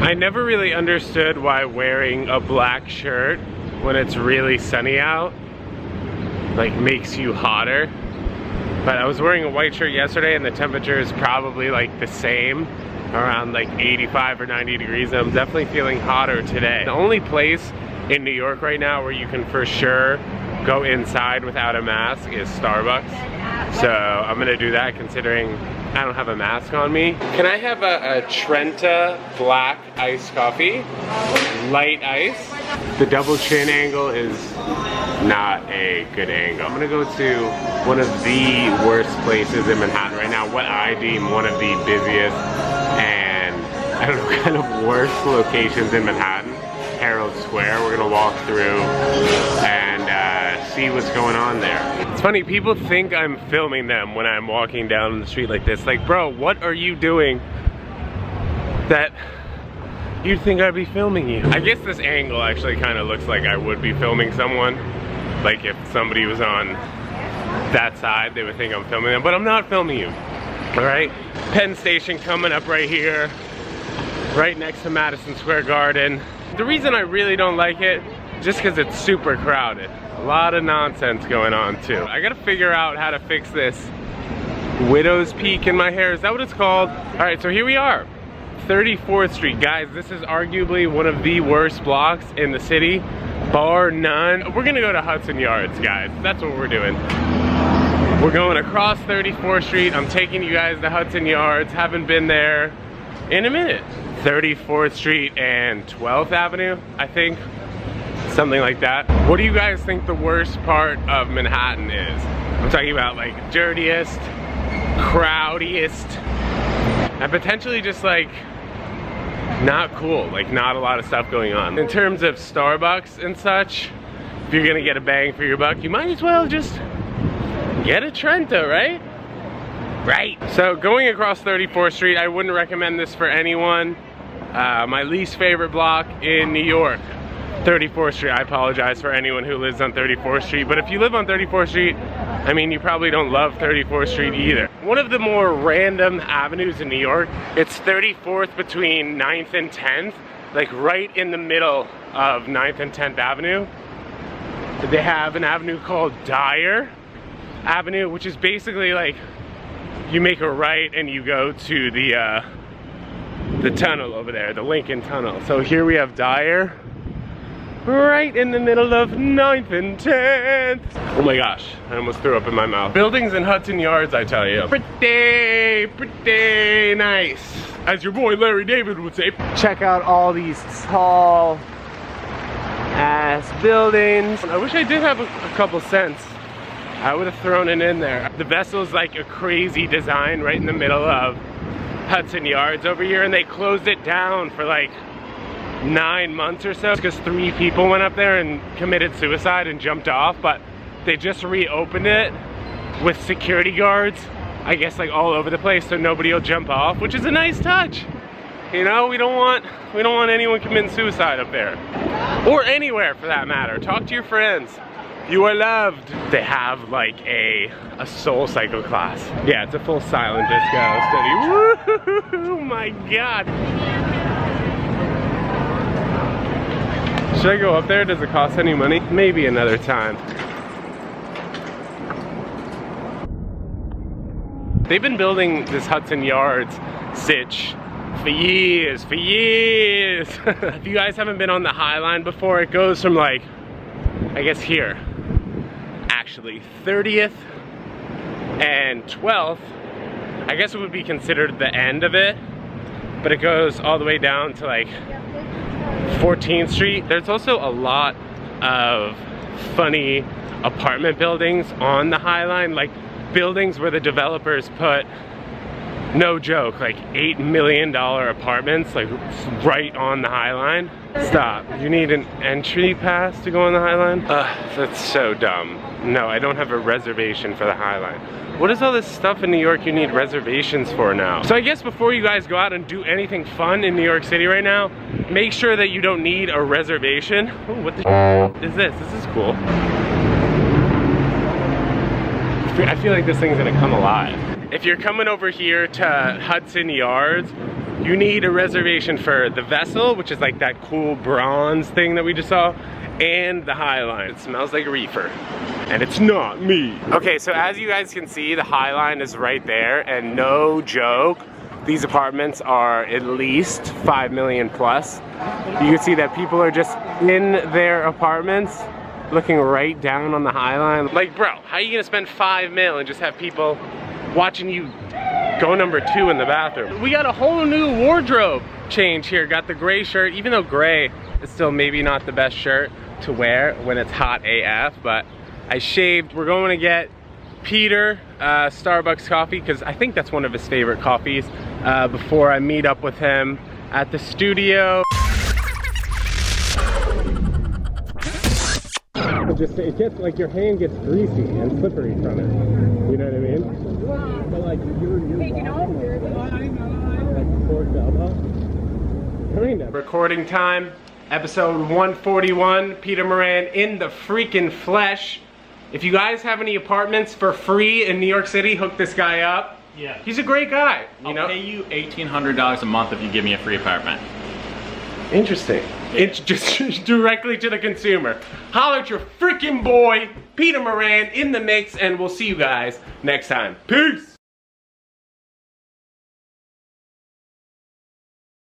I never really understood why wearing a black shirt when it's really sunny out like makes you hotter. But I was wearing a white shirt yesterday and the temperature is probably like the same, around like 85 or 90 degrees. I'm definitely feeling hotter today. The only place in New York right now where you can for sure go inside without a mask is Starbucks. So I'm gonna do that considering I don't have a mask on me. Can I have a Trenta black iced coffee? Light ice. The double chin angle is not a good angle. I'm gonna go to one of the worst places in Manhattan right now, what I deem one of the busiest and I don't know, kind of worst locations in Manhattan, Herald Square. We're gonna walk through and see what's going on there. It's funny, people think I'm filming them when I'm walking down the street like this. Like, bro, what are you doing that you'd think I'd be filming you? I guess this angle actually kind of looks like I would be filming someone. Like if somebody was on that side, they would think I'm filming them, but I'm not filming you, all right? Penn Station coming up right here, right next to Madison Square Garden. The reason I really don't like it, just because it's super crowded. A lot of nonsense going on too. I gotta figure out how to fix this widow's peak in my hair. Is that what it's called? All right, so here we are. 34th Street. Guys, this is arguably one of the worst blocks in the city, bar none. We're gonna go to Hudson Yards, guys. That's what we're doing. We're going across 34th Street. I'm taking you guys to Hudson Yards. Haven't been there in a minute. 34th Street and 12th Avenue, I think. Something like that. What do you guys think the worst part of Manhattan is? I'm talking about like dirtiest, crowdiest, and potentially just like not cool, like not a lot of stuff going on. In terms of Starbucks and such, if you're gonna get a bang for your buck, you might as well just get a Trenta, right? Right. So going across 34th Street, I wouldn't recommend this for anyone. My least favorite block in New York, 34th Street. I apologize for anyone who lives on 34th Street, but if you live on 34th Street, I mean, you probably don't love 34th Street either. One of the more random avenues in New York, it's 34th between 9th and 10th, like right in the middle of 9th and 10th Avenue. They have an avenue called Dyer Avenue, which is basically like, you make a right and you go to the tunnel over there, the Lincoln Tunnel. So here we have Dyer, right in the middle of 9th and 10th. Oh my gosh, I almost threw up in my mouth. Buildings in Hudson Yards, I tell you. Pretty nice, as your boy Larry David would say. Check out all these tall ass buildings. I wish I did have a couple cents. I would have thrown it in there. The vessel's like a crazy design right in the middle of Hudson Yards over here, and they closed it down for like 9 months or so because 3 people went up there and committed suicide and jumped off, but they just reopened it with security guards, I guess, like all over the place, so nobody will jump off, which is a nice touch. You know, we don't want anyone committing suicide up there, or anywhere for that matter. Talk to your friends. You are loved. They have like a soul cycle class. Yeah, it's a full silent disco study. Woo! My God. Should I go up there? Does it cost any money? Maybe another time. They've been building this Hudson Yards sitch for years, If you guys haven't been on the High Line before, it goes from like, I guess here, actually, 30th and 12th. I guess it would be considered the end of it, but it goes all the way down to like 14th Street. There's also a lot of funny apartment buildings on the High Line, like buildings where the developers put, no joke, like $8 million apartments, like right on the High Line. Stop. You need an entry pass to go on the High Line? That's so dumb. No, I don't have a reservation for the High Line. What is all this stuff in New York you need reservations for now? So I guess before you guys go out and do anything fun in New York City right now, make sure that you don't need a reservation. Ooh, what the is this? This is cool. I feel like this thing's gonna come alive. If you're coming over here to Hudson Yards, you need a reservation for the vessel, which is like that cool bronze thing that we just saw, and the High Line. It smells like a reefer, and it's not me. Okay, so as you guys can see, the High Line is right there, and no joke, these apartments are at least 5 million plus. You can see that people are just in their apartments, looking right down on the High Line. Like, bro, how are you gonna spend 5 mil and just have people watching you go number 2 in the bathroom? We got a whole new wardrobe change here. Got the gray shirt, even though gray is still maybe not the best shirt to wear when it's hot AF, but I shaved. We're going to get Peter Starbucks coffee, because I think that's one of his favorite coffees, before I meet up with him at the studio. It gets like, your hand gets greasy and slippery from it. You know what I mean? Wow. But like you're taking on here. like pork elbow. Kind of. Recording time, episode 141. Peter Moran in the freaking flesh. If you guys have any apartments for free in New York City, hook this guy up. Yeah. He's a great guy. I'll pay you $1,800 a month if you give me a free apartment. Interesting. It's just directly to the consumer. Holler at your freaking boy, Peter Moran, in the mix, and we'll see you guys next time. Peace!